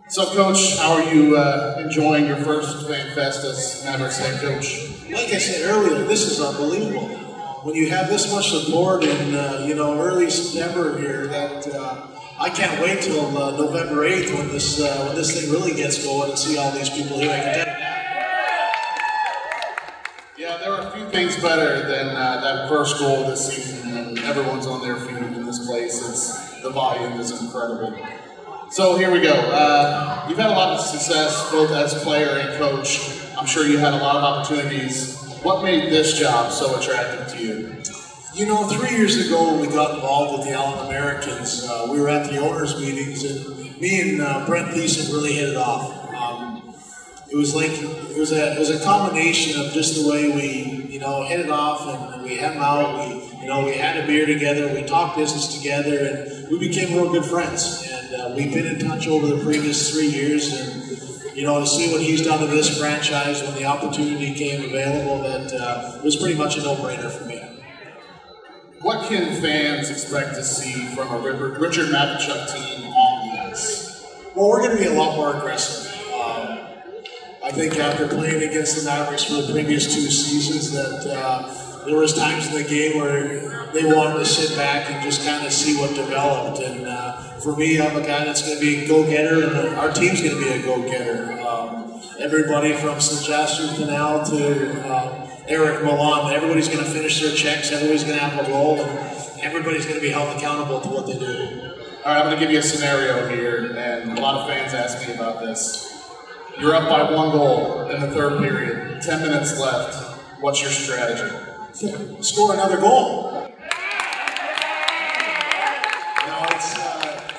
So, Coach, how are you enjoying your first Fan Fest as Mavericks head coach? Like I said earlier, this is unbelievable. When you have this much support in early September here, that I can't wait till November 8th when this thing really gets going and see all these people here. Yeah, there are a few things better than that first goal this season, and everyone's on their feet in this place. The volume is incredible. So here we go. You've had a lot of success both as player and coach. I'm sure you had a lot of opportunities. What made this job so attractive to you? You know, 3 years ago when we got involved with the Allen Americans, we were at the owners' meetings, and me and Brent Thiessen really hit it off. It was a combination of just the way we hit it off, and we hung out. We had a beer together, we talked business together, and we became real good friends. And we've been in touch over the previous 3 years, and to see what he's done to this franchise when the opportunity came available, that was pretty much a no-brainer for me. What can fans expect to see from a Richard Matvichuk team on the ice? Well, we're going to be a lot more aggressive. I think after playing against the Mavericks for the previous 2 seasons, that there was times in the game where they wanted to sit back and just kind of see what developed. And for me, I'm a guy that's going to be a go-getter, and our team's going to be a go-getter. Everybody from Sebastian Canal to Eric Milan, everybody's going to finish their checks, everybody's going to have a role, and everybody's going to be held accountable to what they do. All right, I'm going to give you a scenario here, and a lot of fans ask me about this. You're up by 1 goal in the 3rd period, 10 minutes left. What's your strategy? Score another goal.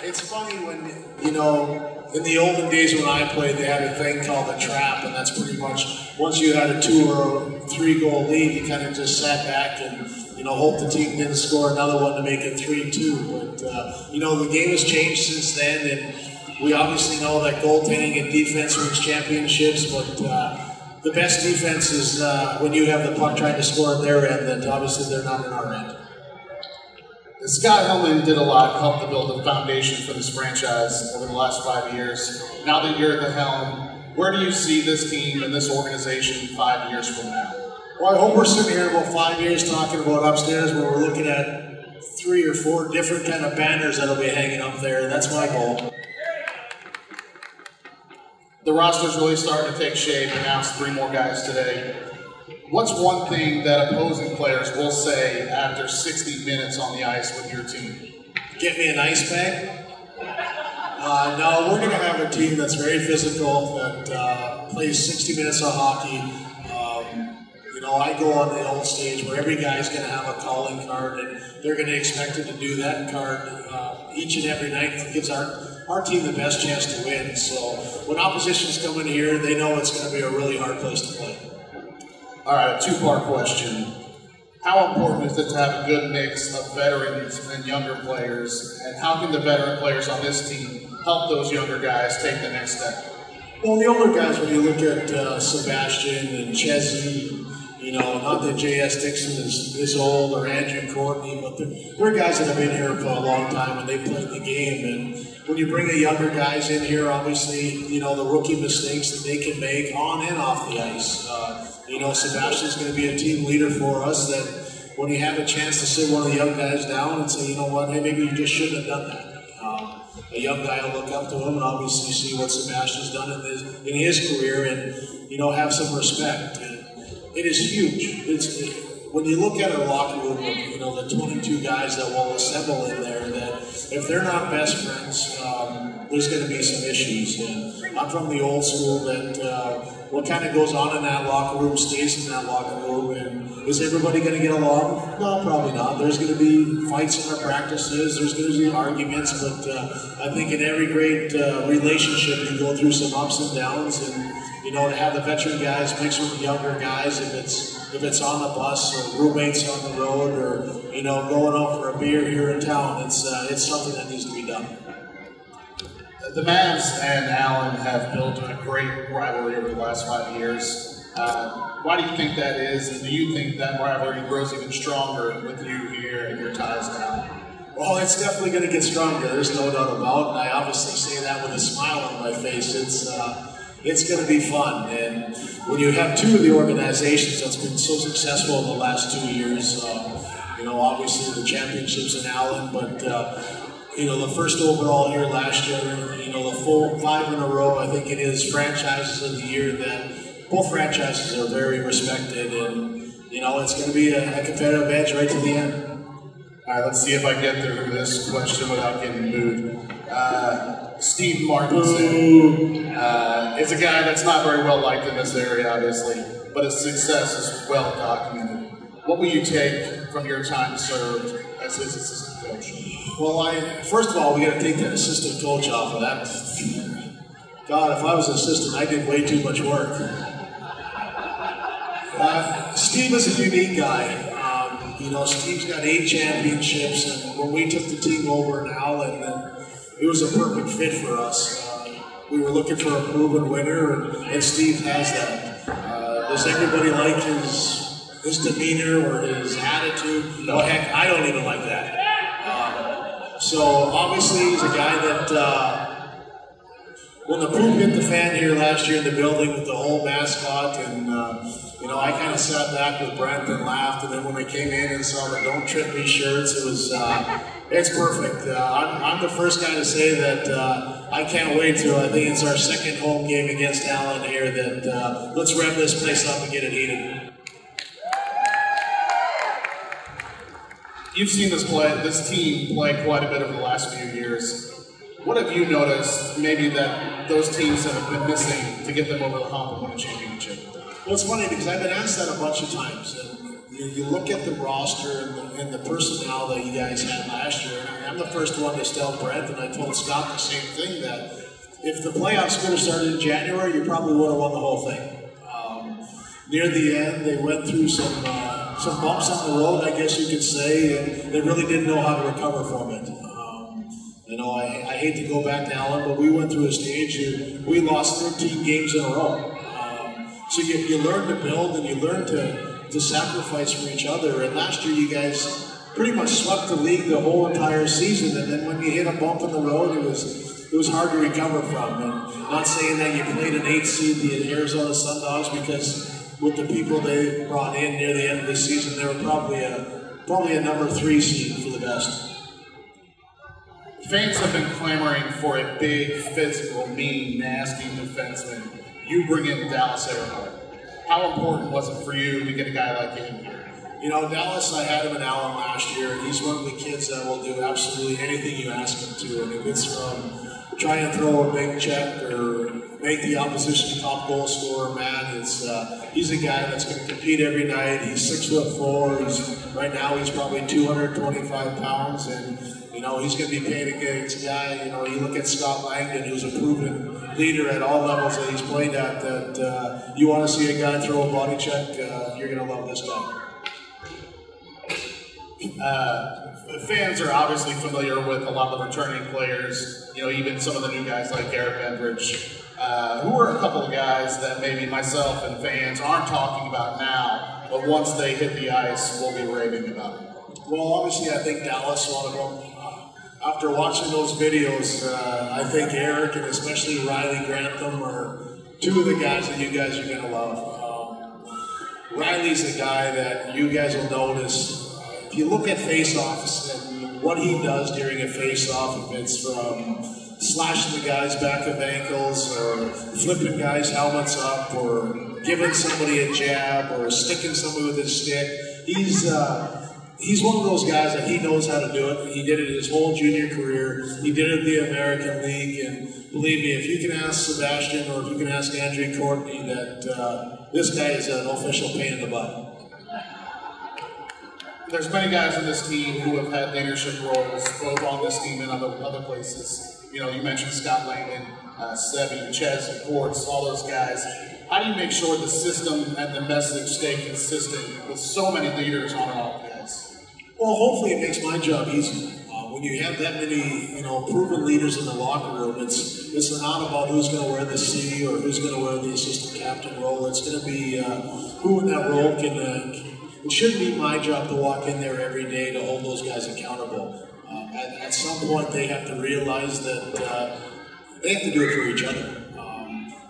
It's funny when, in the olden days when I played, they had a thing called the trap, and that's pretty much, once you had a 2 or 3 goal lead, you kind of just sat back and, hope the team didn't score another one to make it 3-2. But, the game has changed since then, and we obviously know that goaltending and defense wins championships, but the best defense is when you have the puck trying to score at their end, that obviously they're not in our end. Scott Hellman did a lot, helped to build a foundation for this franchise over the last 5 years. Now that you're at the helm, where do you see this team and this organization 5 years from now? Well, I hope we're sitting here in about 5 years talking about upstairs where we're looking at 3 or 4 different kind of banners that'll be hanging up there. That's my goal. The roster's really starting to take shape. Announced 3 more guys today. What's one thing that opposing players will say after 60 minutes on the ice with your team? Get me an ice bag? No, we're going to have a team that's very physical, that plays 60 minutes of hockey. I go on the old stage where every guy's going to have a calling card, and they're going to expect it to do that card each and every night. It gives our team the best chance to win. So when oppositions come in here, they know it's going to be a really hard place to play. All right, a 2-part question. How important is it to have a good mix of veterans and younger players, and how can the veteran players on this team help those younger guys take the next step? Well, the older guys, when you look at Sebastian and Chesney, not that J.S. Dixon is old, or Andrew Courtney, but they're guys that have been here for a long time and they played the game. And when you bring the younger guys in here, obviously, the rookie mistakes that they can make on and off the ice. Sebastian's going to be a team leader for us, that when you have a chance to sit one of the young guys down and say, hey, maybe you just shouldn't have done that. A young guy will look up to him and obviously see what Sebastian's done in his career and, have some respect. And it is huge. When you look at our locker room of, the 22 guys that will assemble in there, that if they're not best friends, there's going to be some issues. And I'm from the old school that what kind of goes on in that locker room stays in that locker room. And is everybody going to get along? No, probably not. There's going to be fights in our practices. There's going to be arguments. But I think in every great relationship, you go through some ups and downs. And to have the veteran guys mix with the younger guys, if it's on the bus or roommates on the road or going out for a beer here in town, it's something that needs to be done. The Mavs and Allen have built a great rivalry over the last 5 years. Why do you think that is, and do you think that rivalry grows even stronger with you here and your ties to Allen? Well, it's definitely going to get stronger. There's no doubt about it. And I obviously say that with a smile on my face. It's going to be fun. And when you have two of the organizations that's been so successful in the last 2 years, obviously the championships in Allen, but the first overall here last year, the full 5 in a row, I think it is franchises of the year that both franchises are very respected, and it's going to be a competitive edge right to the end. All right, let's see if I get through this question without getting booed. Steve Martinson is a guy that's not very well liked in this area, obviously, but his success is well documented. What will you take from your time served as his assistant coach? Well, first of all, we got to take that assistant coach off of that. God, if I was an assistant, I did way too much work. Steve is a unique guy. Steve's got 8 championships, and when we took the team over in Allen, it was a perfect fit for us. We were looking for a proven winner, and Steve has that. Does everybody like his demeanor or his attitude? No, heck, I don't even like that. So obviously he's a guy that when the poop hit the fan here last year in the building with the whole mascot, and I kind of sat back with Brent and laughed, and then when they came in and saw the "Don't Trip Me" shirts, it's perfect. I'm the first guy to say that I can't wait to. I think it's our second home game against Allen here. That let's rev this place up and get it heated. You've seen this team play quite a bit over the last few years. What have you noticed, maybe that those teams have been missing to get them over the hump and win a championship? Well, it's funny because I've been asked that a bunch of times. And you look at the roster and the personnel that you guys had last year. And I'm the first one to tell Brent, and I told Scott the same thing, that if the playoffs could have started in January, you probably would have won the whole thing. Near the end, they went through some bumps on the road, I guess you could say, and they really didn't know how to recover from it. I hate to go back to Allen, but we went through a stage and we lost 13 games in a row. So you learn to build and you learn to sacrifice for each other. And last year you guys pretty much swept the league the whole entire season. And then when you hit a bump in the road, it was hard to recover from. And not saying that you played an 8th seed, the Arizona Sundowns, because with the people they brought in near the end of the season, they were probably a number 3 seed for the best. Fans have been clamoring for a big, physical, mean, nasty defenseman. You bring in Dallas Earhart. How important was it for you to get a guy like him here? Dallas, I had him in Allen last year, and he's one of the kids that will do absolutely anything you ask him to. And if it's from trying to throw a big check or make the opposition top goal scorer mad, he's a guy that's going to compete every night. He's 6'4". Right now he's probably 225 pounds, and he's going to be paying against a guy. You look at Scott Langdon, who's a proven leader at all levels that he's played at, that you want to see a guy throw a body check, you're going to love this guy. Fans are obviously familiar with a lot of the returning players, even some of the new guys like Garrett Bembridge, who are a couple of guys that maybe myself and fans aren't talking about now, but once they hit the ice, we'll be raving about it. Well, obviously I think Dallas, one of them. After watching those videos, I think Eric and especially Riley Grantham are two of the guys that you guys are going to love. Riley's a guy that you guys will notice. If you look at face-offs and what he does during a face-off, if it's from slashing the guy's back of ankles or flipping guys' helmets up or giving somebody a jab or sticking somebody with his stick, he's one of those guys that he knows how to do it. He did it his whole junior career. He did it in the American League. And believe me, if you can ask Sebastian or if you can ask Andrew Courtney, that this guy is an official pain in the butt. There's many guys on this team who have had leadership roles, both on this team and other places. You mentioned Scott Langdon, Sebi, Ches, Quartz, all those guys. How do you make sure the system and the message stay consistent with so many leaders on and off the ice? Well, hopefully it makes my job easier. When you have that many, proven leaders in the locker room, it's not about who's going to wear the C or who's going to wear the assistant captain role. It's going to be who in that role can. It shouldn't be my job to walk in there every day to hold those guys accountable. At some point, they have to realize that they have to do it for each other.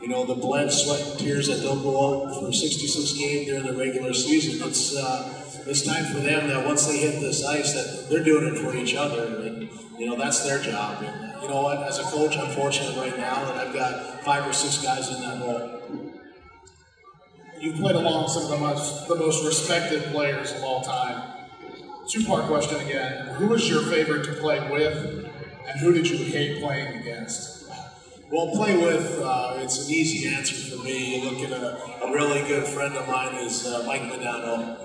You know, the blood, sweat, and tears that they'll go out for 66 games during the regular season. It's time for them that once they hit this ice, that they're doing it for each other, and you know that's their job. And you know what? As a coach, I'm fortunate right now that I've got 5 or 6 guys in that role. You've played along some of the most respected players of all time. Two-part question again. Who was your favorite to play with, and who did you hate playing against? Well, play with, it's an easy answer for me. You look at a really good friend of mine is Mike Modano.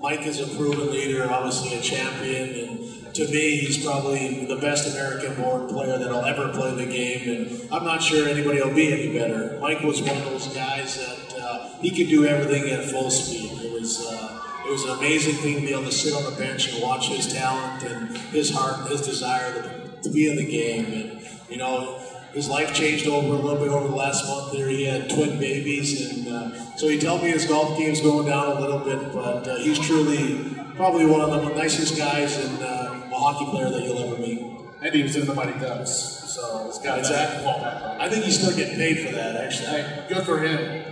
Mike is a proven leader, obviously a champion, and to me, he's probably the best American-born player that'll ever play the game, and I'm not sure anybody will be any better. Mike was one of those guys that he could do everything at full speed. It was an amazing thing to be able to sit on the bench and watch his talent and his heart and his desire to be in the game. And, you know, his life changed a little bit over the last month there. He had twin babies, and so he told me his golf game's going down a little bit, but he's truly probably one of the nicest guys and a hockey player that you'll ever meet. And he was in the Mighty Ducks, so it's got that. I think he's still getting paid for that, actually. Hey, good for him.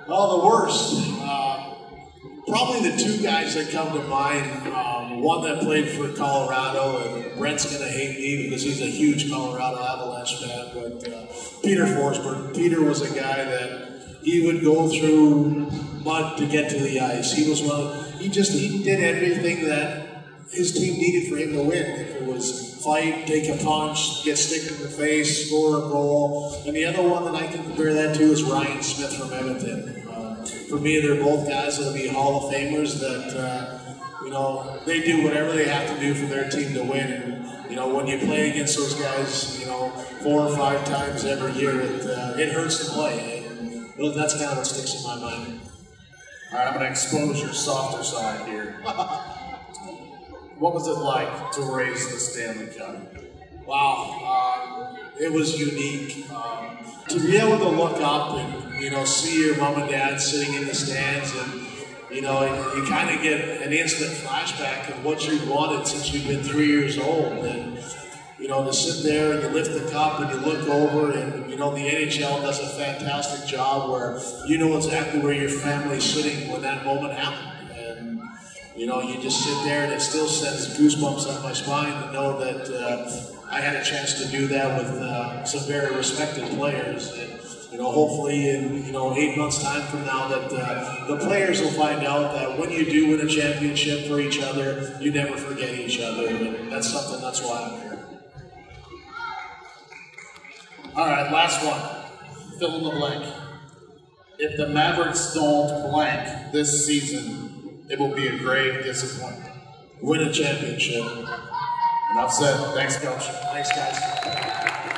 Well, the worst. Probably the 2 guys that come to mind, one that played for Colorado, and Brent's going to hate me because he's a huge Colorado Avalanche fan, but Peter Forsberg. Peter was a guy that he would go through mud to get to the ice. He was he did everything that his team needed for him to win. If it was fight, take a punch, get sticked in the face, score a goal. And the other one that I can compare that to is Ryan Smith from Edmonton. For me, they're both guys that'll be Hall of Famers that, you know, they do whatever they have to do for their team to win. And, you know, when you play against those guys, you know, 4 or 5 times every year, it hurts to play. And that's kind of what sticks in my mind. All right, I'm going to expose your softer side here. What was it like to raise the Stanley Cup? Wow, it was unique. To be able to look up and, you know, see your mom and dad sitting in the stands, and, you know, you kind of get an instant flashback of what you've wanted since you've been 3 years old. And, you know, to sit there and you lift the cup and you look over, and, you know, the NHL does a fantastic job where you know exactly where your family's sitting when that moment happened. And, you know, you just sit there and it still sends goosebumps up my spine to know that I had a chance to do that with some very respected players. And, you know, hopefully in, you know, 8 months' time from now that the players will find out that when you do win a championship for each other, you never forget each other. And that's why I'm here. All right, last one. Fill in the blank. If the Mavericks don't blank this season, it will be a grave disappointment. Win a championship. Enough said. Thanks, Coach. Thanks, guys.